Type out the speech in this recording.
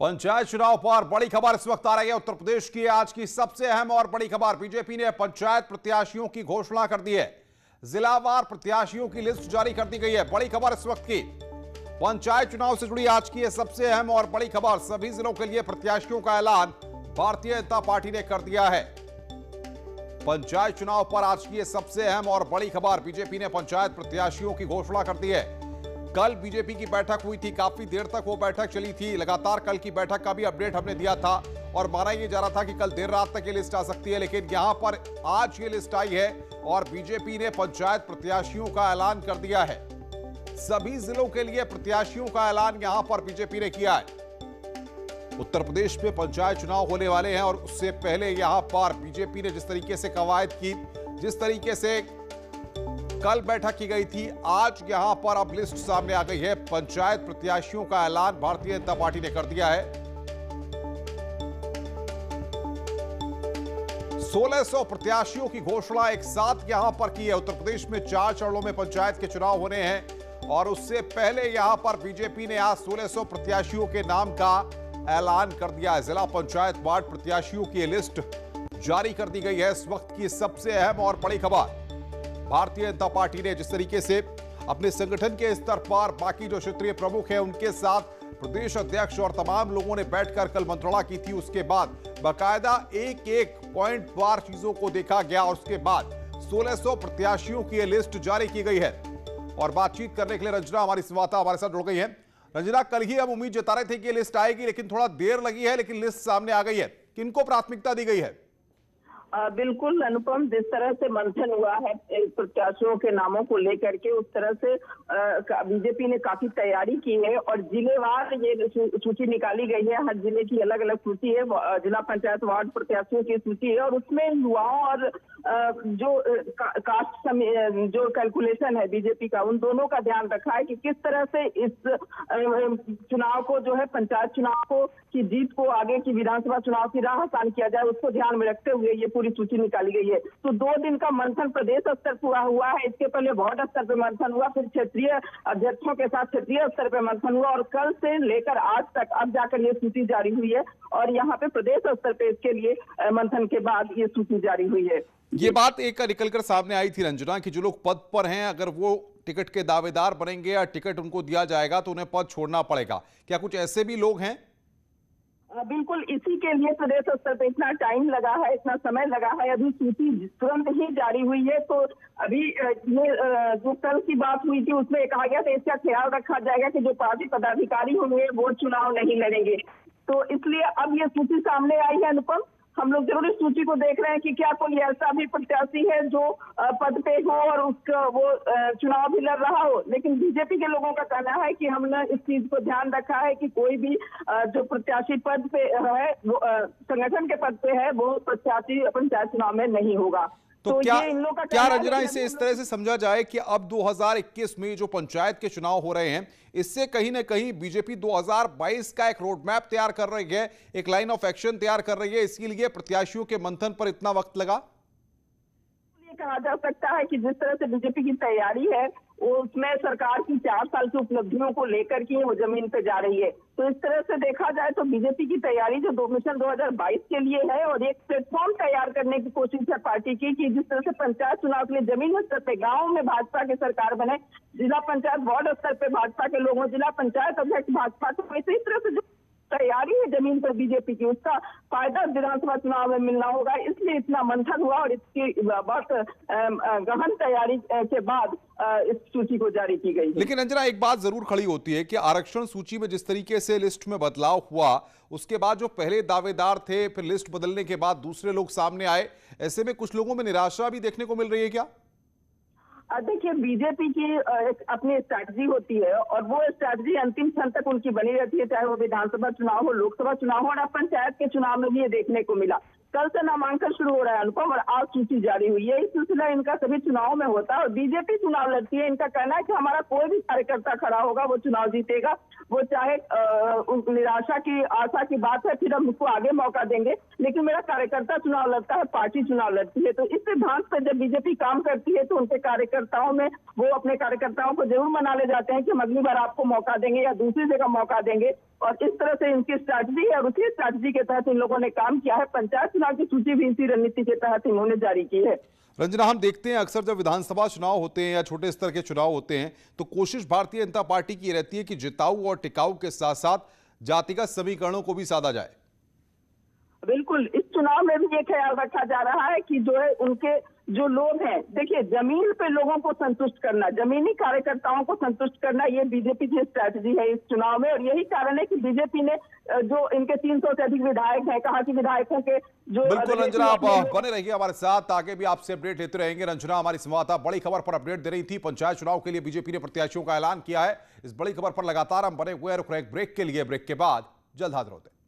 पंचायत चुनाव पर बड़ी खबर इस वक्त आ रही है उत्तर प्रदेश की। आज की सबसे अहम और बड़ी खबर, बीजेपी ने पंचायत प्रत्याशियों की घोषणा कर दी है। जिलावार प्रत्याशियों की लिस्ट जारी कर दी गई है। बड़ी खबर इस वक्त की, पंचायत चुनाव से जुड़ी आज की सबसे अहम और बड़ी खबर। सभी जिलों के लिए प्रत्याशियों का ऐलान भारतीय जनता पार्टी ने कर दिया है। पंचायत चुनाव पर आज की सबसे अहम और बड़ी खबर, बीजेपी ने पंचायत प्रत्याशियों की घोषणा कर दी है। कल बीजेपी की बैठक हुई थी, काफी देर तक वो बैठक चली थी। लगातार कल की बैठक का भी अपडेट हमने दिया था और माना यह जा रहा था कि कल देर रात तक ये लिस्ट आ सकती है, लेकिन यहां पर आज ये लिस्ट आई है और बीजेपी ने पंचायत प्रत्याशियों का ऐलान कर दिया है। सभी जिलों के लिए प्रत्याशियों का ऐलान यहां पर बीजेपी ने किया है। उत्तर प्रदेश में पंचायत चुनाव होने वाले हैं और उससे पहले यहां पर बीजेपी ने जिस तरीके से कवायद की, जिस तरीके से कल बैठक की गई थी, आज यहां पर अब लिस्ट सामने आ गई है। पंचायत प्रत्याशियों का ऐलान भारतीय जनता पार्टी ने कर दिया है। 1600 प्रत्याशियों की घोषणा एक साथ यहां पर की है। उत्तर प्रदेश में 4 चरणों में पंचायत के चुनाव होने हैं और उससे पहले यहां पर बीजेपी ने आज 1600 प्रत्याशियों के नाम का ऐलान कर दिया है। जिला पंचायत वार्ड प्रत्याशियों की लिस्ट जारी कर दी गई है। इस वक्त की सबसे अहम और बड़ी खबर, भारतीय जनता पार्टी ने जिस तरीके से अपने संगठन के स्तर पर बाकी जो क्षेत्रीय प्रमुख हैं उनके साथ प्रदेश अध्यक्ष और तमाम लोगों ने बैठकर कल मंत्रणा की थी, उसके बाद बाकायदा एक एक पॉइंट वार चीजों को देखा गया और उसके बाद 1600 प्रत्याशियों की लिस्ट जारी की गई है। और बातचीत करने के लिए रंजना हमारी संवाददाता हमारे साथ जुड़ गई है। रंजना, कल ही हम उम्मीद जता रहे थे कि लिस्ट आएगी, लेकिन थोड़ा देर लगी है, लेकिन लिस्ट सामने आ गई है। किनको प्राथमिकता दी गई है? बिल्कुल अनुपम, जिस तरह से मंथन हुआ है प्रत्याशियों के नामों को लेकर के, उस तरह से बीजेपी ने काफी तैयारी की है और जिलेवार ये सूची निकाली गई है। हर जिले की अलग अलग सूची है, जिला पंचायत वार्ड प्रत्याशियों की सूची है और उसमें युवाओं और जो कास्ट जो कैलकुलेशन है बीजेपी का, उन दोनों का ध्यान रखा है कि किस तरह से इस चुनाव को जो है, पंचायत चुनाव को की जीत को आगे की विधानसभा चुनाव की राह आसान किया जाए, उसको ध्यान में रखते हुए ये पूरी सूची निकाली गई है। तो 2 दिन का मंथन प्रदेश स्तर पर हुआ है। इसके पहले वार्ड स्तर पर मंथन हुआ, फिर क्षेत्रीय अध्यक्षों के साथ क्षेत्रीय स्तर पर मंथन हुआ और कल से लेकर आज तक अब जाकर ये सूची जारी हुई है और यहाँ पे प्रदेश स्तर पे इसके लिए मंथन के बाद ये सूची जारी हुई है। ये बात एक निकलकर सामने आई थी रंजना कि जो लोग पद पर हैं, अगर वो टिकट के दावेदार बनेंगे या टिकट उनको दिया जाएगा तो उन्हें पद छोड़ना पड़ेगा। क्या कुछ ऐसे भी लोग हैं? बिल्कुल, इसी के लिए प्रदेश स्तर पे इतना टाइम लगा है, इतना समय लगा है। अभी सूची तुरंत ही जारी हुई है तो अभी ये जो कल की बात हुई थी उसमें कहा गया था इसका ख्याल रखा जाएगा कि जो पार्टी पदाधिकारी होंगे वो चुनाव नहीं लड़ेंगे। तो इसलिए अब ये सूची सामने आई है अनुपम। हम लोग जरूर इस सूची को देख रहे हैं कि क्या कोई ऐसा भी प्रत्याशी है जो पद पे हो और उसका वो चुनाव भी लड़ रहा हो। लेकिन बीजेपी के लोगों का कहना है कि हमने इस चीज को ध्यान रखा है कि कोई भी जो प्रत्याशी पद पे है, वो संगठन के पद पे है, वो प्रत्याशी पंचायत चुनाव में नहीं होगा। तो क्या रंजना, इसे इस तरह से समझा जाए कि अब 2021 में जो पंचायत के चुनाव हो रहे हैं, इससे कहीं ना कहीं बीजेपी 2022 का एक रोड मैप तैयार कर रही है, एक लाइन ऑफ एक्शन तैयार कर रही है, इसीलिए प्रत्याशियों के मंथन पर इतना वक्त लगा? ये कहा जा सकता है कि जिस तरह से बीजेपी की तैयारी है उसमें सरकार की 4 साल की उपलब्धियों को लेकर के वो जमीन पे जा रही है। तो इस तरह से देखा जाए तो बीजेपी की तैयारी जो 2 मिशन 2022 के लिए है और एक प्लेटफॉर्म तैयार करने की कोशिश है पार्टी की कि जिस तरह से पंचायत चुनाव के लिए जमीन स्तर पे गाँव में भाजपा की सरकार बने, जिला पंचायत वार्ड स्तर पे भाजपा के लोग हों, जिला पंचायत अध्यक्ष भाजपा के, इसी तरह से जो तैयारी है जमीन पर बीजेपी की, उसका फायदा विधानसभा चुनाव में मिलना होगा। इसलिए इतना मंथन हुआ और इसकी बहुत गहन तैयारी के बाद इस सूची को जारी की गई है। लेकिन रंजना, एक बात जरूर खड़ी होती है कि आरक्षण सूची में जिस तरीके से लिस्ट में बदलाव हुआ, उसके बाद जो पहले दावेदार थे, फिर लिस्ट बदलने के बाद दूसरे लोग सामने आए, ऐसे में कुछ लोगों में निराशा भी देखने को मिल रही है क्या? देखिए, बीजेपी की एक अपनी स्ट्रैटेजी होती है और वो स्ट्रैटेजी अंतिम क्षण तक उनकी बनी रहती है, चाहे वो विधानसभा चुनाव हो, लोकसभा चुनाव हो और अब पंचायत के चुनाव में भी ये देखने को मिला कल से नामांकन शुरू हो रहा है अनुपम, और आज सूची जारी हुई है। इस सिलसिला इनका सभी चुनाव में होता है और बीजेपी चुनाव लड़ती है। इनका कहना है कि हमारा कोई भी कार्यकर्ता खड़ा होगा वो चुनाव जीतेगा, वो चाहे निराशा की आशा की बात है, फिर हम उसको आगे मौका देंगे, लेकिन मेरा कार्यकर्ता चुनाव लड़ता है, पार्टी चुनाव लड़ती है। तो इस सिद्धांत पर जब बीजेपी काम करती है तो उनके कार्यकर्ताओं में वो अपने कार्यकर्ताओं को जरूर मना ले जाते हैं कि हम अगली बार आपको मौका देंगे या दूसरी जगह मौका देंगे, और इस तरह से इनकी स्ट्रैटेजी है और उसी स्ट्रैटेजी के तहत इन लोगों ने काम किया है। पंचायत चुनाव की सूची भी इसी रणनीति के तहत इन्होंने जारी की है। रंजना, हम देखते हैं अक्सर जब विधानसभा चुनाव होते हैं या छोटे स्तर के चुनाव होते हैं तो कोशिश भारतीय जनता पार्टी की रहती है कि जिताऊ और टिकाऊ के साथ साथ जातिगत समीकरणों को भी साधा जाए। बिल्कुल, इस चुनाव में भी ये ख्याल रखा जा रहा है कि जो है उनके जो लोग हैं, देखिए जमीन पे लोगों को संतुष्ट करना, जमीनी कार्यकर्ताओं को संतुष्ट करना, ये बीजेपी की स्ट्रैटेजी है इस चुनाव में। और यही कारण है कि बीजेपी ने जो इनके 300 से अधिक विधायक हैं, कहा कि विधायकों के जो बिल्कुल रंजना, आप बने रहिए हमारे साथ, आगे भी आपसे अपडेट लेते रहेंगे। रंजना हमारी संवाददाता बड़ी खबर पर अपडेट दे रही थी। पंचायत चुनाव के लिए बीजेपी ने प्रत्याशियों का ऐलान किया है। इस बड़ी खबर पर लगातार हम बने हुए हैं। रुक रहे ब्रेक के लिए, ब्रेक के बाद जल्द हाजिर होते हैं।